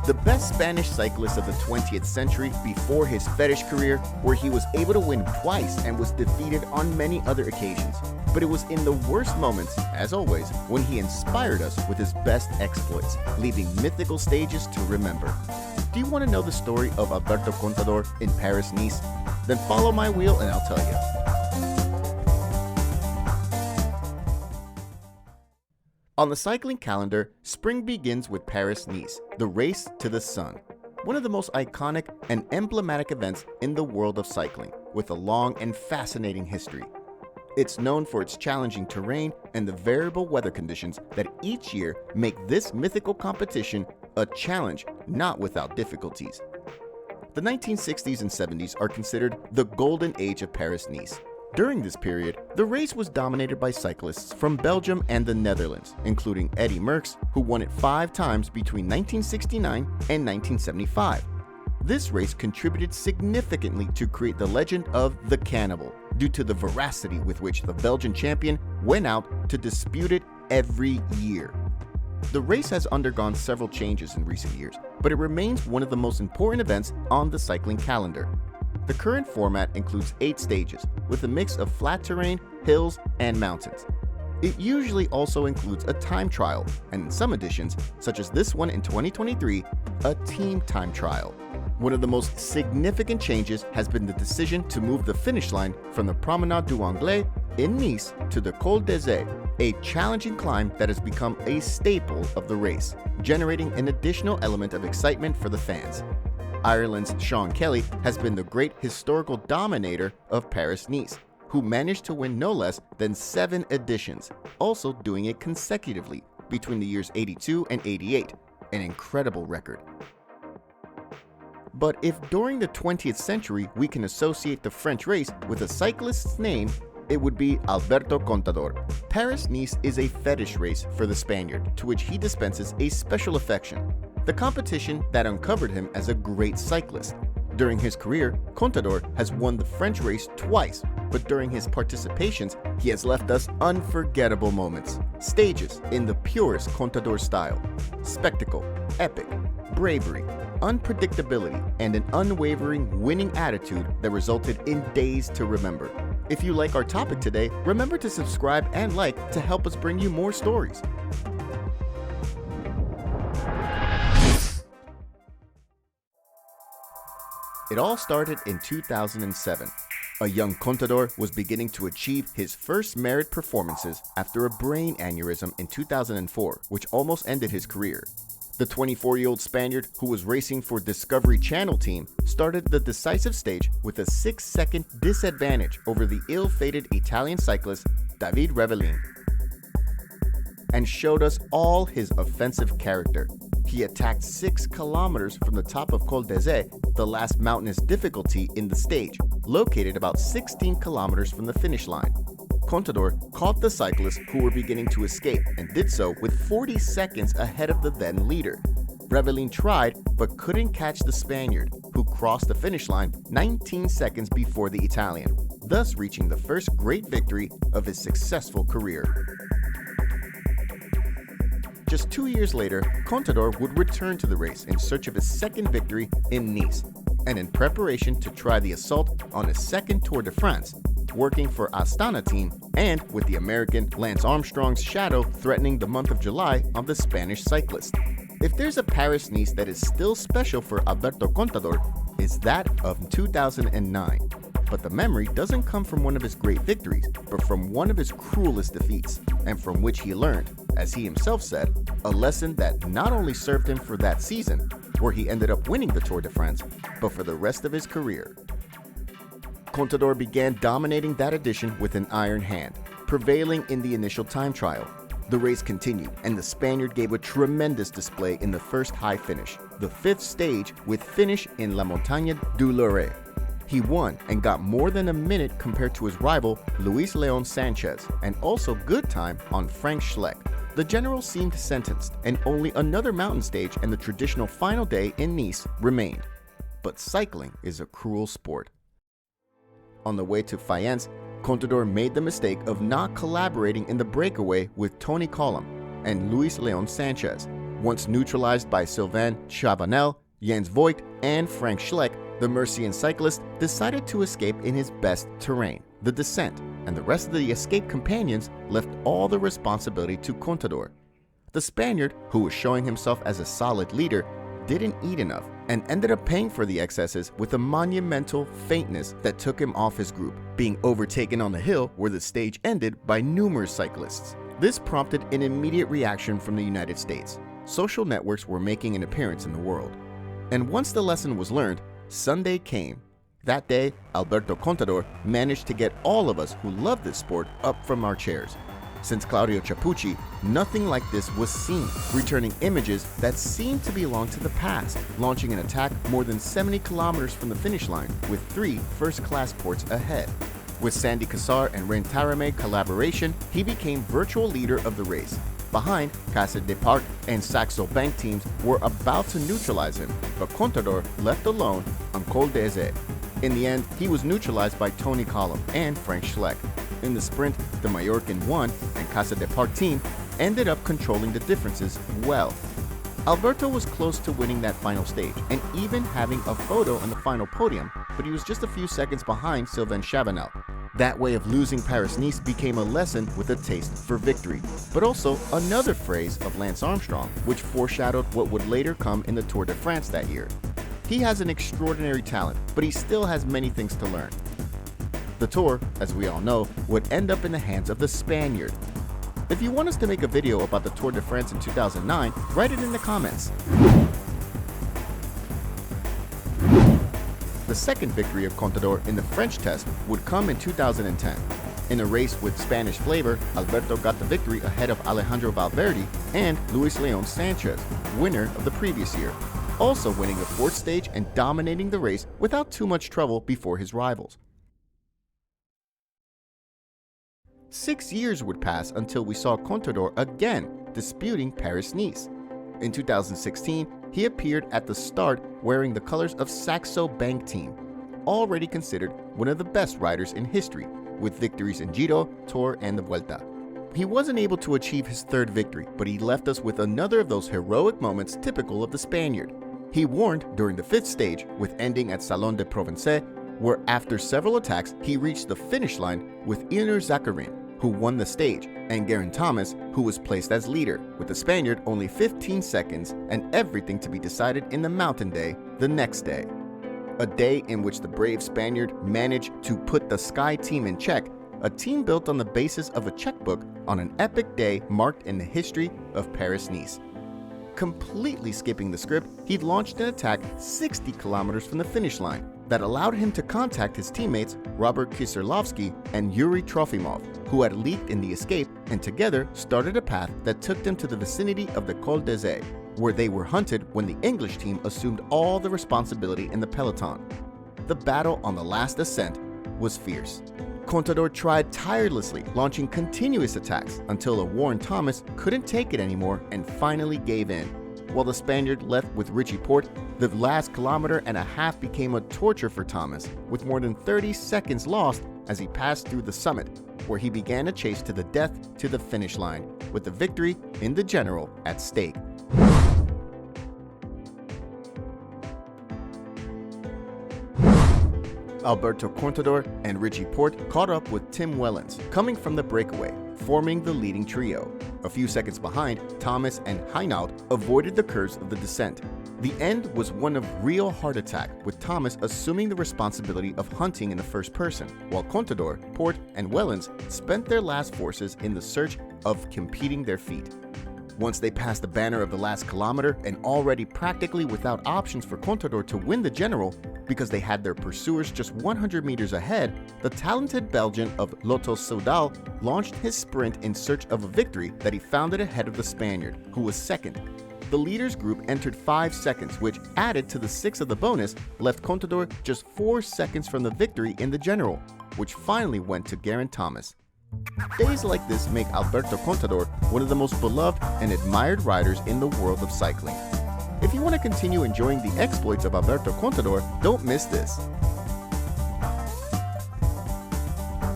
the best Spanish cyclist of the 20th century before his fetish career, where he was able to win twice and was defeated on many other occasions. But it was in the worst moments, as always, when he inspired us with his best exploits, leaving mythical stages to remember. Do you want to know the story of Alberto CONTADOR in Paris-Nice? Then follow my wheel and I'll tell you. On the cycling calendar, spring begins with Paris-Nice, the race to the sun. One of the most iconic and emblematic events in the world of cycling, with a long and fascinating history. It's known for its challenging terrain and the variable weather conditions that each year make this mythical competition a challenge not without difficulties. The 1960s and 70s are considered the golden age of Paris-Nice. During this period, the race was dominated by cyclists from Belgium and the Netherlands, including Eddy Merckx, who won it 5 times between 1969 and 1975. This race contributed significantly to create the legend of the Cannibal, due to the veracity with which the Belgian champion went out to dispute it every year. The race has undergone several changes in recent years, but it remains one of the most important events on the cycling calendar. The current format includes 8 stages, with a mix of flat terrain, hills, and mountains. It usually also includes a time trial, and in some editions, such as this one in 2023, a team time trial. One of the most significant changes has been the decision to move the finish line from the Promenade du Anglais in Nice to the Col d'Azay, a challenging climb that has become a staple of the race, generating an additional element of excitement for the fans. Ireland's Sean Kelly has been the great historical dominator of Paris-Nice, who managed to win no less than 7 editions, also doing it consecutively between the years 82 and 88, an incredible record. But if during the 20th century we can associate the French race with a cyclist's name, it would be Alberto CONTADOR. Paris-Nice is a fetish race for the Spaniard, to which he dispenses a special affection. The competition that uncovered him as a great cyclist. During his career, CONTADOR has won the French race twice, but during his participations, he has left us unforgettable moments. Stages in the purest CONTADOR style. Spectacle, epic, bravery, unpredictability, and an unwavering winning attitude that resulted in days to remember. If you like our topic today, remember to subscribe and like to help us bring you more stories. It all started in 2007. A young CONTADOR was beginning to achieve his first merit performances after a brain aneurysm in 2004, which almost ended his career. The 24-year-old Spaniard, who was racing for Discovery Channel team, started the decisive stage with a 6-second disadvantage over the ill-fated Italian cyclist David Rebellin, and showed us all his offensive character. He attacked 6 kilometers from the top of Col d'Azay, the last mountainous difficulty in the stage, located about 16 kilometers from the finish line. CONTADOR caught the cyclists who were beginning to escape and did so with 40 seconds ahead of the then leader. Rebellin tried but couldn't catch the Spaniard, who crossed the finish line 19 seconds before the Italian, thus reaching the first great victory of his successful career. Just 2 years later, CONTADOR would return to the race in search of his second victory in Nice, and in preparation to try the assault on his second Tour de France, working for Astana team and with the American Lance Armstrong's shadow threatening the month of July on the Spanish cyclist. If there's a Paris-Nice that is still special for Alberto CONTADOR, it's that of 2009. But the memory doesn't come from one of his great victories, but from one of his cruelest defeats, and from which he learned, as he himself said, a lesson that not only served him for that season, where he ended up winning the Tour de France, but for the rest of his career. CONTADOR began dominating that edition with an iron hand, prevailing in the initial time trial. The race continued, and the Spaniard gave a tremendous display in the first high finish, the 5th stage, with finish in La Montagne du Loiret. He won and got more than a minute compared to his rival Luis Leon Sanchez, and also good time on Frank Schleck. The general seemed sentenced, and only another mountain stage and the traditional final day in Nice remained. But cycling is a cruel sport. On the way to Fayence, CONTADOR made the mistake of not collaborating in the breakaway with Tony Collum and Luis Leon Sanchez. Once neutralized by Sylvain Chavanel, Jens Voigt, and Frank Schleck, the Mercian cyclist decided to escape in his best terrain, the descent, and the rest of the escape companions left all the responsibility to Contador. The Spaniard, who was showing himself as a solid leader, didn't eat enough and ended up paying for the excesses with a monumental faintness that took him off his group, being overtaken on the hill where the stage ended by numerous cyclists. This prompted an immediate reaction from the United States. Social networks were making an appearance in the world. And once the lesson was learned, Sunday came. That day, Alberto Contador managed to get all of us who love this sport up from our chairs. Since Claudio Chapucci, nothing like this was seen, returning images that seemed to belong to the past, launching an attack more than 70 kilometers from the finish line with 3 first-class ports ahead. With Sandy Cassar and Rentarame collaboration, he became virtual leader of the race. Behind, Casa de Parc and Saxo Bank teams were about to neutralize him, but Contador left alone on Col d'Eze. In the end, he was neutralized by Tony Collum and Frank Schleck. In the sprint, the Mallorcan won, and Casa de Parc team ended up controlling the differences well. Alberto was close to winning that final stage and even having a photo on the final podium, but he was just a few seconds behind Sylvain Chavanel. That way of losing Paris-Nice became a lesson with a taste for victory, but also another phrase of Lance Armstrong, which foreshadowed what would later come in the Tour de France that year. He has an extraordinary talent, but he still has many things to learn. The Tour, as we all know, would end up in the hands of the Spaniard. If you want us to make a video about the Tour de France in 2009, write it in the comments. The second victory of Contador in the French test would come in 2010. In a race with Spanish flavor, Alberto got the victory ahead of Alejandro Valverde and Luis Leon Sanchez, winner of the previous year, also winning the 4th stage and dominating the race without too much trouble before his rivals. 6 years would pass until we saw Contador again disputing Paris-Nice. In 2016, he appeared at the start wearing the colors of Saxo Bank team, already considered one of the best riders in history, with victories in Giro, Tour, and the Vuelta. He wasn't able to achieve his 3rd victory, but he left us with another of those heroic moments typical of the Spaniard. He warned during the 5th stage, with ending at Salon de Provence, where after several attacks, he reached the finish line with Ilnur Zakarin, who won the stage, and Geraint Thomas, who was placed as leader, with the Spaniard only 15 seconds and everything to be decided in the mountain day the next day. A day in which the brave Spaniard managed to put the Sky team in check, a team built on the basis of a checkbook on an epic day marked in the history of Paris-Nice. Completely skipping the script, he launched an attack 60 kilometers from the finish line that allowed him to contact his teammates Robert Kieserlowski and Yuri Trofimov, who had leaked in the escape, and together started a path that took them to the vicinity of the Col d'Eze, where they were hunted when the English team assumed all the responsibility in the peloton. The battle on the last ascent was fierce. Contador tried tirelessly, launching continuous attacks until a Warren Thomas couldn't take it anymore and finally gave in. While the Spaniard left with Richie Porte, the last kilometer and a half became a torture for Thomas, with more than 30 seconds lost as he passed through the summit, where he began a chase to the death to the finish line, with the victory in the general at stake. Alberto Contador and Richie Porte caught up with Tim Wellens, coming from the breakaway, forming the leading trio. A few seconds behind, Thomas and Heinaut avoided the curves of the descent. The end was one of real heart attack, with Thomas assuming the responsibility of hunting in the first person, while Contador, Porte, and Wellens spent their last forces in the search of competing their feet. Once they passed the banner of the last kilometer and already practically without options for Contador to win the general because they had their pursuers just 100 meters ahead, the talented Belgian of Lotto Soudal launched his sprint in search of a victory that he founded ahead of the Spaniard, who was second. The leaders group entered 5 seconds, which, added to the 6 of the bonus, left Contador just 4 seconds from the victory in the general, which finally went to Geraint Thomas. Days like this make Alberto Contador one of the most beloved and admired riders in the world of cycling. If you want to continue enjoying the exploits of Alberto Contador, don't miss this.